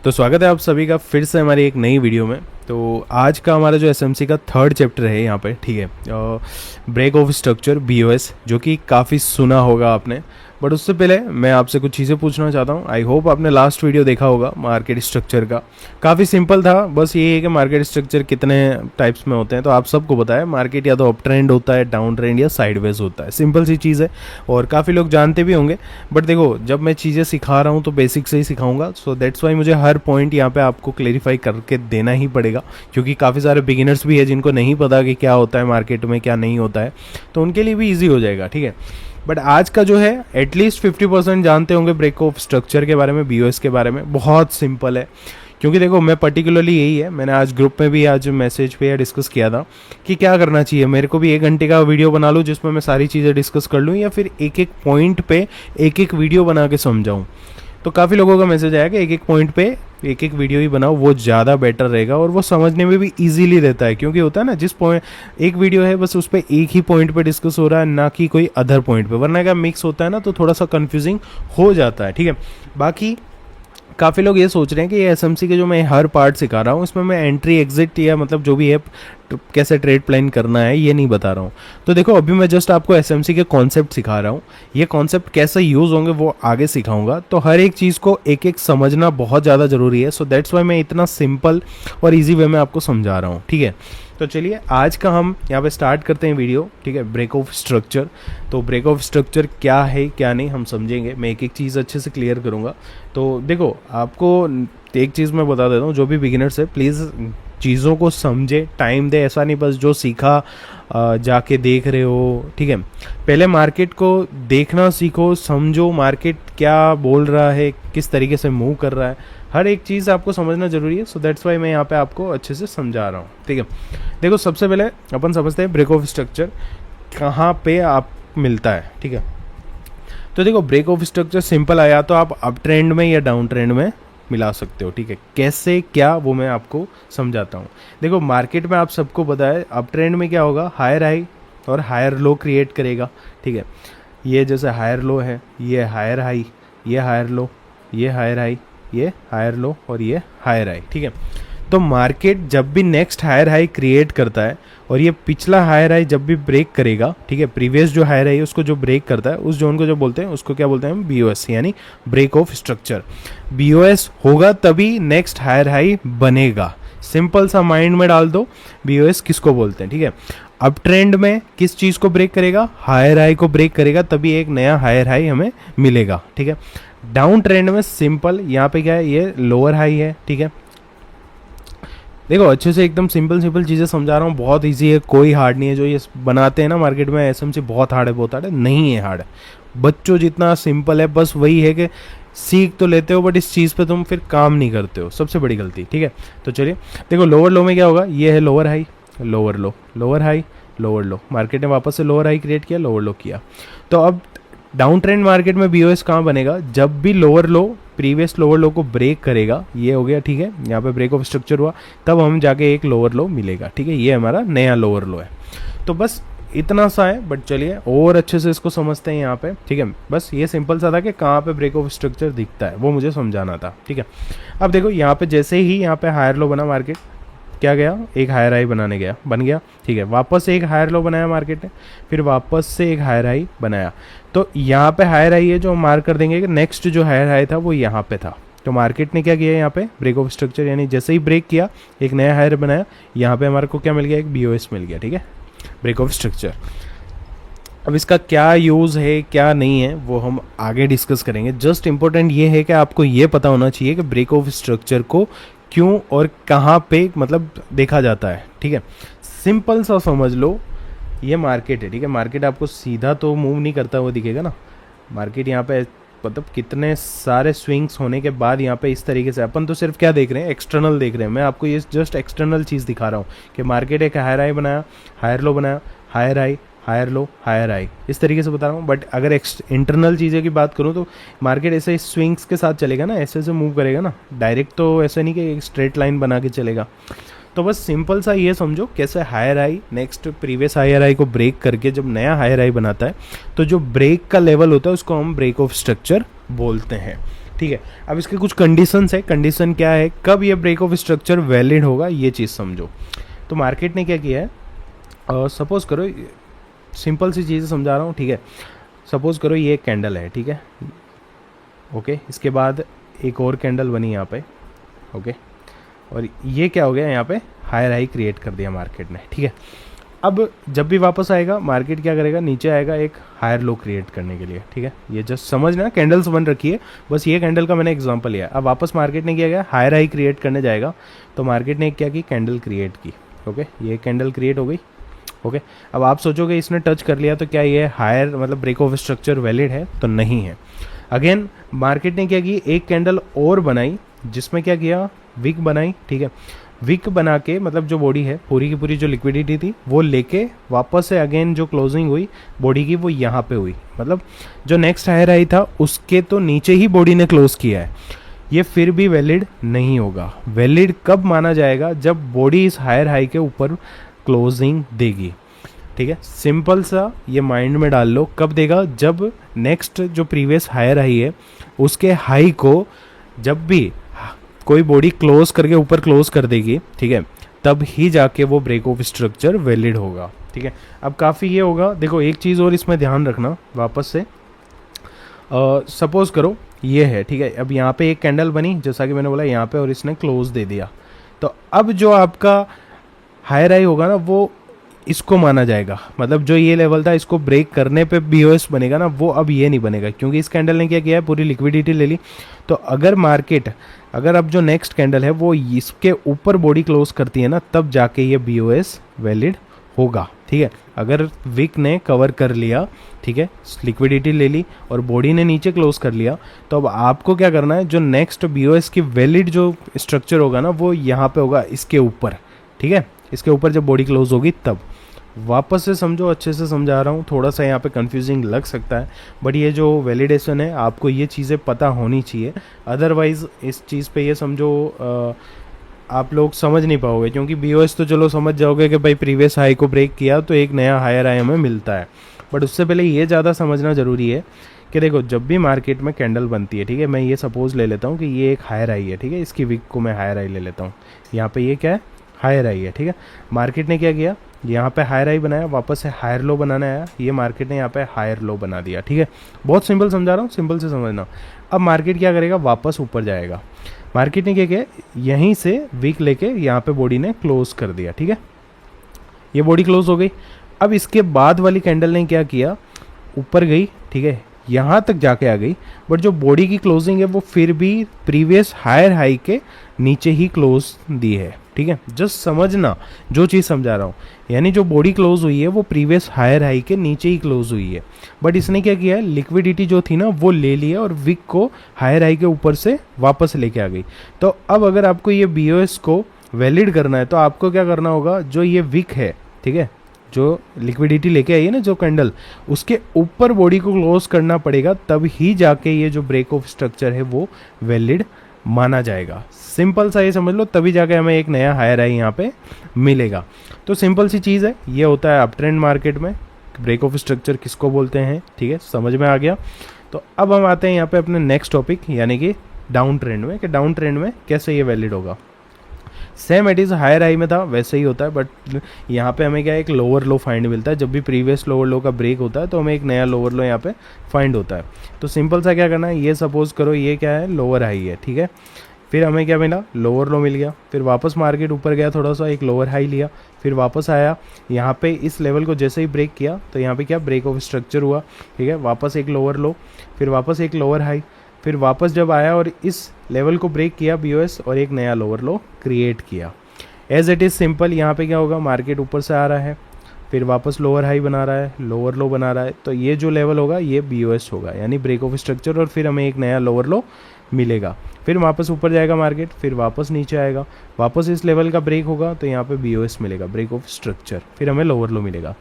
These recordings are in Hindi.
तो स्वागत है आप सभी का फिर से हमारी एक नई वीडियो में। तो आज का हमारा जो एसएमसी का थर्ड चैप्टर है यहाँ पे, ठीक है, ब्रेक ऑफ स्ट्रक्चर बीओएस, जो कि काफ़ी सुना होगा आपने। बट उससे पहले मैं आपसे कुछ चीज़ें पूछना चाहता हूँ। आई होप आपने लास्ट वीडियो देखा होगा मार्केट स्ट्रक्चर का। काफ़ी सिंपल था, बस ये है कि मार्केट स्ट्रक्चर कितने टाइप्स में होते हैं। तो आप सबको पता है मार्केट या तो अप ट्रेंड होता है, डाउन ट्रेंड या साइडवेज होता है। सिंपल सी चीज़ है और काफ़ी लोग जानते भी होंगे। बट देखो, जब मैं चीज़ें सिखा रहा हूँ तो बेसिक से ही सिखाऊंगा। सो दैट्स वाई मुझे हर पॉइंट यहाँ पे आपको क्लेरिफाई करके देना ही पड़ेगा, क्योंकि काफ़ी सारे बिगिनर्स भी है जिनको नहीं पता कि क्या होता है मार्केट में, क्या नहीं होता है। तो उनके लिए भी ईजी हो जाएगा, ठीक है। बट आज का जो है एटलीस्ट 50% जानते होंगे ब्रेक ऑफ स्ट्रक्चर के बारे में, बीओएस के बारे में। बहुत सिंपल है, क्योंकि देखो मैं पर्टिकुलरली यही है, मैंने आज ग्रुप में भी आज मैसेज पे या डिस्कस किया था कि क्या करना चाहिए। मेरे को भी 1 घंटे का वीडियो बना लूँ जिसमें मैं सारी चीज़ें डिस्कस कर लूँ, या फिर एक एक पॉइंट पे एक एक वीडियो बना के समझाऊँ। तो काफ़ी लोगों का मैसेज आया कि एक एक पॉइंट पे एक एक वीडियो ही बनाओ, वो ज़्यादा बेटर रहेगा और वो समझने में भी इजीली रहता है। क्योंकि होता है ना, जिस पॉइंट एक वीडियो है बस उस पर एक ही पॉइंट पे डिस्कस हो रहा है, ना कि कोई अदर पॉइंट पे, वरना का मिक्स होता है ना तो थोड़ा सा कंफ्यूजिंग हो जाता है, ठीक है। बाकी काफ़ी लोग ये सोच रहे हैं कि ये एसएमसी के जो मैं हर पार्ट सिखा रहा हूँ इसमें मैं एंट्री एग्जिट या मतलब जो भी है कैसे ट्रेड प्लान करना है ये नहीं बता रहा हूँ। तो देखो, अभी मैं जस्ट आपको एसएमसी के कॉन्सेप्ट सिखा रहा हूँ। ये कॉन्सेप्ट कैसे यूज़ होंगे वो आगे सिखाऊंगा। तो हर एक चीज़ को एक एक समझना बहुत ज़्यादा ज़रूरी है। सो दैट्स वाई मैं इतना सिंपल और ईजी वे में आपको समझा रहा हूँ, ठीक है। तो चलिए आज का हम यहाँ पे स्टार्ट करते हैं वीडियो, ठीक है। Break of structure. तो ब्रेक ऑफ स्ट्रक्चर क्या है क्या नहीं हम समझेंगे, मैं एक एक चीज़ अच्छे से क्लियर करूँगा। तो देखो, आपको एक चीज़ मैं बता देता हूँ, जो भी बिगिनर्स है प्लीज़ चीज़ों को समझे, टाइम दे। ऐसा नहीं बस जो सीखा जाके देख रहे हो, ठीक है। पहले मार्केट को देखना सीखो, समझो मार्केट क्या बोल रहा है, किस तरीके से मूव कर रहा है। हर एक चीज़ आपको समझना ज़रूरी है। सो दैट्स वाई मैं यहाँ पे आपको अच्छे से समझा रहा हूँ, ठीक है। देखो, सबसे पहले अपन समझते हैं ब्रेक ऑफ स्ट्रक्चर कहाँ पे आप मिलता है, ठीक है। तो देखो, ब्रेक ऑफ स्ट्रक्चर सिंपल आया तो आप अप ट्रेंड में या डाउन ट्रेंड में मिला सकते हो, ठीक है। कैसे क्या वो मैं आपको समझाता हूँ। देखो, मार्केट में आप सबको पता है अप ट्रेंड में क्या होगा, हायर हाई और हायर लो क्रिएट करेगा, ठीक है। ये जैसे हायर लो है, ये हायर हाई, ये हायर लो, ये हायर हाई, ये हायर लो और ये हायर हाई, ठीक है। तो मार्केट जब भी नेक्स्ट हायर हाई क्रिएट करता है और ये पिछला हायर हाई जब भी ब्रेक करेगा, ठीक है, प्रीवियस जो हायर हाई है उसको जो ब्रेक करता है, उस जोन को जो बोलते हैं उसको क्या बोलते हैं, बीओएस, यानी ब्रेक ऑफ स्ट्रक्चर। बीओएस होगा तभी नेक्स्ट हायर हाई बनेगा। सिंपल सा माइंड में डाल दो, बीओएस किसको बोलते हैं, ठीक है। अप ट्रेंड में किस चीज़ को ब्रेक करेगा, हायर हाई को ब्रेक करेगा, तभी एक नया हायर हाई हमें मिलेगा, ठीक है। डाउन ट्रेंड में सिंपल, यहाँ पे क्या है, ये लोअर हाई है, ठीक है। देखो, अच्छे से एकदम सिंपल चीज़ें समझा रहा हूँ, बहुत इजी है, कोई हार्ड नहीं है। जो ये बनाते हैं ना मार्केट में एसएमसी बहुत हार्ड है, बहुत हार्ड है, नहीं है हार्ड। बच्चों जितना सिंपल है, बस वही है कि सीख तो लेते हो बट इस चीज़ पे तुम फिर काम नहीं करते हो, सबसे बड़ी गलती, ठीक है। तो चलिए देखो, लोअर लो में क्या होगा, ये है लोअर हाई, लोअर लो, लोअर हाई, लोअर लो। मार्केट ने वापस से लोअर हाई क्रिएट किया, लोअर लो किया। तो अब डाउन ट्रेंड मार्केट में बीओएस कहाँ बनेगा, जब भी लोअर लो प्रीवियस लोअर लो को ब्रेक करेगा, ये हो गया, ठीक है। यहाँ पे ब्रेक ऑफ स्ट्रक्चर हुआ, तब हम जाके एक लोअर लो मिलेगा, ठीक है। ये हमारा नया लोअर लो है। तो बस इतना सा है, बट चलिए और अच्छे से इसको समझते हैं यहाँ पे, ठीक है। बस ये सिंपल सा था कि कहाँ पे ब्रेक ऑफ स्ट्रक्चर दिखता है, वो मुझे समझाना था, ठीक है। अब देखो, यहाँ पे जैसे ही यहाँ पे हायर लो बना मार्केट, क्या गया, एक हायर हाई बनाने गया, बन गया, ठीक है। वापस से एक हायर लो बनाया मार्केट ने, फिर वापस से एक हायर हाई बनाया। तो यहाँ पे हायर हाई है जो हम मार्क कर देंगे कि नेक्स्ट जो हायर हाई था वो यहाँ पे था। तो मार्केट ने क्या किया, यहाँ पे ब्रेक ऑफ स्ट्रक्चर, यानी जैसे ही ब्रेक किया एक नया हायर बनाया, यहाँ पे हमारे को क्या मिल गया, एक बीओएस मिल गया, ठीक है, ब्रेक ऑफ स्ट्रक्चर। अब इसका क्या यूज़ है क्या नहीं है वो हम आगे डिस्कस करेंगे। जस्ट इंपॉर्टेंट ये है कि आपको ये पता होना चाहिए कि ब्रेक ऑफ स्ट्रक्चर को क्यों और कहाँ पे मतलब देखा जाता है, ठीक है। सिंपल सा समझ लो, ये मार्केट है, ठीक है। मार्केट आपको सीधा तो मूव नहीं करता हुआ दिखेगा ना। मार्केट यहाँ पे मतलब कितने सारे स्विंग्स होने के बाद यहाँ पे इस तरीके से, अपन तो सिर्फ क्या देख रहे हैं, एक्सटर्नल देख रहे हैं। मैं आपको ये जस्ट एक्सटर्नल चीज़ दिखा रहा हूँ कि मार्केट एक हायर हाई बनाया, हायर लो बनाया, higher high, higher low, higher high, इस तरीके से बता रहा हूँ। बट अगर इंटरनल चीज़ें की बात करूँ तो मार्केट ऐसे स्विंग्स के साथ चलेगा ना, ऐसे से मूव करेगा ना, डायरेक्ट तो ऐसे नहीं कि एक स्ट्रेट लाइन बना के चलेगा। तो बस सिंपल सा ये समझो कैसे higher high next previous higher high को ब्रेक करके जब नया हायर हाई बनाता है, तो जो ब्रेक का लेवल होता है उसको हम ब्रेक ऑफ स्ट्रक्चर बोलते हैं। ठीक है। अब इसके कुछ कंडीशंस है, कंडीशन क्या है, कब ये ब्रेक ऑफ स्ट्रक्चर वैलिड होगा, ये चीज़ समझो। तो मार्केट ने क्या किया है, सपोज करो, सिंपल सी चीज़ें समझा रहा हूँ, ठीक है। सपोज करो ये एक कैंडल है, ठीक है, ओके। इसके बाद एक और कैंडल बनी यहाँ पे, ओके, और ये क्या हो गया, यहाँ पे हायर हाई क्रिएट कर दिया मार्केट ने, ठीक है। अब जब भी वापस आएगा मार्केट क्या करेगा, नीचे आएगा एक हायर लो क्रिएट करने के लिए, ठीक है। ये जस्ट समझना, कैंडल्स बन रखी है, बस ये कैंडल का मैंने एग्जांपल लिया। अब वापस मार्केट ने किया गया हायर हाई क्रिएट करने जाएगा, तो मार्केट ने क्या की, कैंडल क्रिएट की, ओके, ये कैंडल क्रिएट हो गई, ओके। अब आप सोचोगे इसने टच कर लिया तो क्या ये हायर मतलब ब्रेक ऑफ स्ट्रक्चर वैलिड है, तो नहीं है। अगेन मार्केट ने क्या की, एक कैंडल और बनाई, जिसमें क्या किया, विक बनाई, ठीक है। विक बना के मतलब जो बॉडी है पूरी की पूरी जो लिक्विडिटी थी वो लेके वापस से अगेन जो क्लोजिंग हुई बॉडी की वो यहाँ पे हुई, मतलब जो नेक्स्ट हायर आई था उसके तो नीचे ही बॉडी ने क्लोज किया है, ये फिर भी वैलिड नहीं होगा। वैलिड कब माना जाएगा, जब बॉडी इस हायर हाई के ऊपर क्लोजिंग देगी, ठीक है। सिंपल सा ये माइंड में डाल लो, कब देगा, जब नेक्स्ट जो प्रीवियस हायर हाई है उसके हाई को जब भी कोई बॉडी क्लोज करके ऊपर क्लोज कर देगी, ठीक है, तब ही जाके वो ब्रेक ऑफ स्ट्रक्चर वैलिड होगा, ठीक है। अब काफ़ी ये होगा, देखो एक चीज़ और इसमें ध्यान रखना वापस से, सपोज करो ये है, ठीक है। अब यहाँ पे एक कैंडल बनी जैसा कि मैंने बोला यहाँ पे, और इसने क्लोज दे दिया, तो अब जो आपका हायर हाई होगा ना वो इसको माना जाएगा, मतलब जो ये लेवल था इसको ब्रेक करने पे बीओएस बनेगा ना, वो अब ये नहीं बनेगा, क्योंकि इस कैंडल ने क्या किया है, पूरी लिक्विडिटी ले ली। तो अगर मार्केट, अगर अब जो नेक्स्ट कैंडल है वो इसके ऊपर बॉडी क्लोज करती है ना, तब जाके ये बीओएस वैलिड होगा, ठीक है। अगर विक ने कवर कर लिया, ठीक है, लिक्विडिटी ले ली और बॉडी ने नीचे क्लोज कर लिया, तो अब आपको क्या करना है, जो नेक्स्ट बीओएस की वैलिड जो स्ट्रक्चर होगा ना वो यहाँ पे होगा, इसके ऊपर, ठीक है, इसके ऊपर जब बॉडी क्लोज होगी तब। वापस से समझो, अच्छे से समझा रहा हूँ, थोड़ा सा यहाँ पे कंफ्यूजिंग लग सकता है, बट ये जो वैलिडेशन है आपको ये चीज़ें पता होनी चाहिए, अदरवाइज इस चीज़ पे ये समझो आप लोग समझ नहीं पाओगे, क्योंकि बीओएस तो चलो समझ जाओगे कि भाई प्रीवियस हाई को ब्रेक किया तो एक नया हायर हाई हमें मिलता है, बट उससे पहले ये ज़्यादा समझना ज़रूरी है कि देखो जब भी मार्केट में कैंडल बनती है, ठीक है, मैं ये सपोज ले लेता हूँ कि ये एक हायर हाई है, ठीक है, इसकी विक को मैं हायर हाई ले लेता हूँ, यहाँ पे ये क्या है, हायर हाई है, ठीक है। मार्केट ने क्या किया, यहाँ पे हायर हाई बनाया, वापस से हायर लो बनाना आया, ये मार्केट ने यहाँ पे हायर लो बना दिया, ठीक है। बहुत सिंपल समझा रहा हूँ, सिंपल से समझना। अब मार्केट क्या करेगा, वापस ऊपर जाएगा। मार्केट ने क्या किया, यहीं से वीक लेके यहाँ पे बॉडी ने क्लोज कर दिया, ठीक है, ये बॉडी क्लोज हो गई। अब इसके बाद वाली कैंडल ने क्या किया, ऊपर गई, ठीक है, यहाँ तक जाके आ गई, बट जो बॉडी की क्लोजिंग है वो फिर भी प्रीवियस हायर हाई के नीचे ही क्लोज दी है, ठीक है। जस्ट समझना जो चीज़ समझा रहा हूँ, यानी जो बॉडी क्लोज हुई है वो प्रीवियस हायर हाई के नीचे ही क्लोज हुई है, बट इसने क्या किया है, लिक्विडिटी जो थी ना वो ले लिया और विक को हायर हाई के ऊपर से वापस लेके आ गई। तो अब अगर आपको ये बीओएस को वैलिड करना है तो आपको क्या करना होगा, जो ये विक है, ठीक है, जो लिक्विडिटी लेके आई है ना जो कैंडल, उसके ऊपर बॉडी को क्लोज करना पड़ेगा, तब ही जाके ये जो ब्रेक ऑफ स्ट्रक्चर है वो वैलिड माना जाएगा। सिंपल सा ये समझ लो, तभी जाके हमें एक नया हायर हाई यहाँ पे मिलेगा। तो सिंपल सी चीज़ है, ये होता है अप ट्रेंड मार्केट में ब्रेक ऑफ स्ट्रक्चर किसको बोलते हैं, ठीक है, समझ में आ गया। तो अब हम आते हैं यहाँ पे अपने नेक्स्ट टॉपिक यानी कि डाउन ट्रेंड में, कि डाउन ट्रेंड में कैसे ये वैलिड होगा। Same at is higher high में था वैसे ही होता है, बट यहाँ पे हमें क्या एक लोअर लो फाइंड मिलता है। जब भी प्रीवियस लोअर लो का ब्रेक होता है तो हमें एक नया लोअर लो यहाँ पे फाइंड होता है। तो सिंपल सा क्या करना है, ये सपोज करो ये क्या है, लोअर हाई है, ठीक है, फिर हमें क्या मिला, लोअर लो मिल गया, फिर वापस मार्केट ऊपर गया, थोड़ा सा एक लोअर हाई लिया, फिर वापस आया, यहाँ पे इस लेवल को जैसे ही ब्रेक किया तो यहाँ पे क्या ब्रेक ऑफ स्ट्रक्चर हुआ, ठीक है, वापस एक लोअर लो, फिर वापस एक लोअर हाई, फिर वापस जब आया और इस लेवल को ब्रेक किया बीओएस और एक नया लोअर लो क्रिएट किया। एज इट इज़ सिंपल, यहाँ पे क्या होगा, मार्केट ऊपर से आ रहा है, फिर वापस लोअर हाई बना रहा है, लोअर लो बना रहा है, तो ये जो लेवल होगा ये बीओएस होगा यानी ब्रेक ऑफ स्ट्रक्चर, और फिर हमें एक नया लोअर लो मिलेगा। फिर वापस ऊपर जाएगा मार्केट, फिर वापस नीचे आएगा, वापस इस लेवल का ब्रेक होगा तो यहाँ पे बीओएस मिलेगा, ब्रेक ऑफ स्ट्रक्चर, फिर हमें लोअर लो मिलेगा।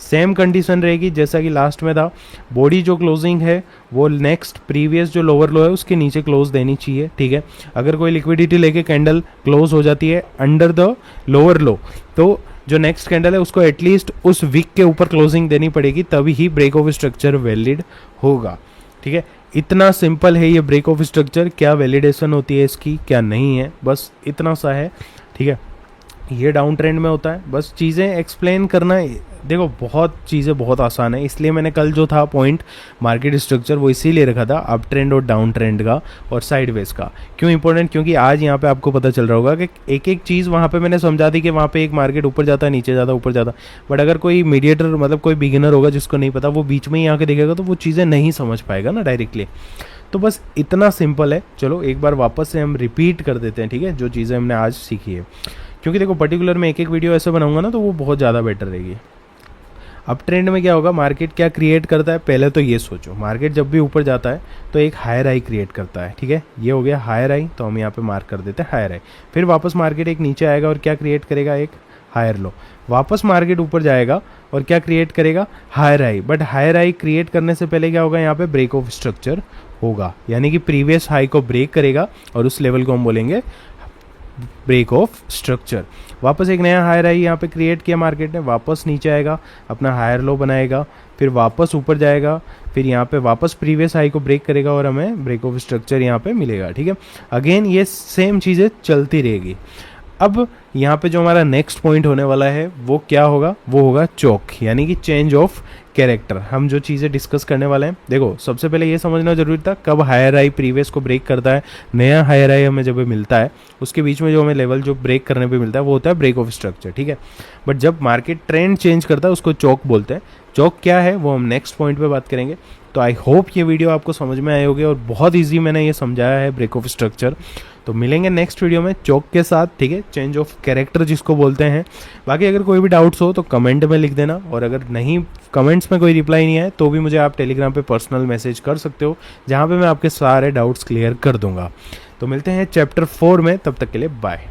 सेम कंडीशन रहेगी जैसा कि लास्ट में था, बॉडी जो क्लोजिंग है वो नेक्स्ट प्रीवियस जो लोअर लो है उसके नीचे क्लोज देनी चाहिए, ठीक है। अगर कोई लिक्विडिटी लेके कैंडल क्लोज हो जाती है अंडर द लोअर लो, तो जो नेक्स्ट कैंडल है उसको एटलीस्ट उस वीक के ऊपर क्लोजिंग देनी पड़ेगी, तभी ही ब्रेक ऑफ स्ट्रक्चर वैलिड होगा, ठीक है। इतना सिंपल है ये ब्रेक ऑफ स्ट्रक्चर। क्या वैलिडेशन होती है इसकी, क्या नहीं है, बस इतना सा है, ठीक है। ये डाउन ट्रेंड में होता है, बस चीज़ें एक्सप्लेन करना। देखो बहुत चीज़ें बहुत आसान है, इसलिए मैंने कल जो था पॉइंट मार्केट स्ट्रक्चर वो इसीलिए रखा था, अप ट्रेंड और डाउन ट्रेंड का और साइडवेज का। क्यों इंपॉर्टेंट, क्योंकि आज यहाँ पे आपको पता चल रहा होगा कि एक एक चीज़ वहाँ पे मैंने समझा दी कि वहाँ पे एक मार्केट ऊपर जाता है, नीचे जाता है, ऊपर जाता। बट अगर कोई मीडिएटर मतलब कोई बिगिनर होगा जिसको नहीं पता, वो बीच में ही आके देखेगा तो वो चीज़ें नहीं समझ पाएगा ना डायरेक्टली। तो बस इतना सिंपल है। चलो एक बार वापस से हम रिपीट कर देते हैं, ठीक है, जो चीज़ें हमने आज सीखी है। क्योंकि देखो पर्टिकुलर मैं एक एक वीडियो ऐसे बनाऊंगा ना तो वो बहुत ज़्यादा बेटर रहेगी। अब ट्रेंड में क्या होगा, मार्केट क्या क्रिएट करता है, पहले तो ये सोचो, मार्केट जब भी ऊपर जाता है तो एक हायर हाई क्रिएट करता है, ठीक है। ये हो गया हायर हाई, तो हम यहाँ पे मार्क कर देते हैं हायर हाई। फिर वापस मार्केट एक नीचे आएगा और क्या क्रिएट करेगा, एक हायर लो। वापस मार्केट ऊपर जाएगा और क्या क्रिएट करेगा, higher high. But higher high create करने से पहले क्या होगा, यहाँ पे ब्रेक ऑफ स्ट्रक्चर होगा, यानी कि प्रीवियस हाई को ब्रेक करेगा और उस लेवल को हम बोलेंगे ब्रेक ऑफ स्ट्रक्चर। वापस एक नया हायर हाई यहाँ पे क्रिएट किया मार्केट ने, वापस नीचे आएगा, अपना हायर लो बनाएगा, फिर वापस ऊपर जाएगा, फिर यहाँ पे वापस प्रीवियस हाई को ब्रेक करेगा और हमें ब्रेक ऑफ स्ट्रक्चर यहाँ पे मिलेगा, ठीक है। अगेन ये सेम चीज़ें चलती रहेगी। अब यहाँ पे जो हमारा नेक्स्ट पॉइंट होने वाला है वो क्या होगा, वो होगा चौक, यानी कि चेंज ऑफ कैरेक्टर। हम जो चीज़ें डिस्कस करने वाले हैं, देखो सबसे पहले ये समझना जरूरी था कब हायर हाई प्रीवियस को ब्रेक करता है, नया हायर हाई हमें जब मिलता है उसके बीच में जो हमें लेवल जो ब्रेक करने पे मिलता है वो होता है ब्रेक ऑफ स्ट्रक्चर, ठीक है। बट जब मार्केट ट्रेंड चेंज करता है उसको चौक बोलते हैं। चौक क्या है वो हम नेक्स्ट पॉइंट पे बात करेंगे। तो आई होप ये वीडियो आपको समझ में आए होगे और बहुत ईजी मैंने ये समझाया है ब्रेक ऑफ स्ट्रक्चर। तो मिलेंगे नेक्स्ट वीडियो में चौक के साथ, ठीक है, चेंज ऑफ कैरेक्टर जिसको बोलते हैं। बाकी अगर कोई भी डाउट्स हो तो कमेंट में लिख देना, और अगर नहीं कमेंट्स में कोई रिप्लाई नहीं है तो भी मुझे आप टेलीग्राम पे पर्सनल मैसेज कर सकते हो, जहाँ पे मैं आपके सारे डाउट्स क्लियर कर दूंगा। तो मिलते हैं चैप्टर 4 में, तब तक के लिए बाय।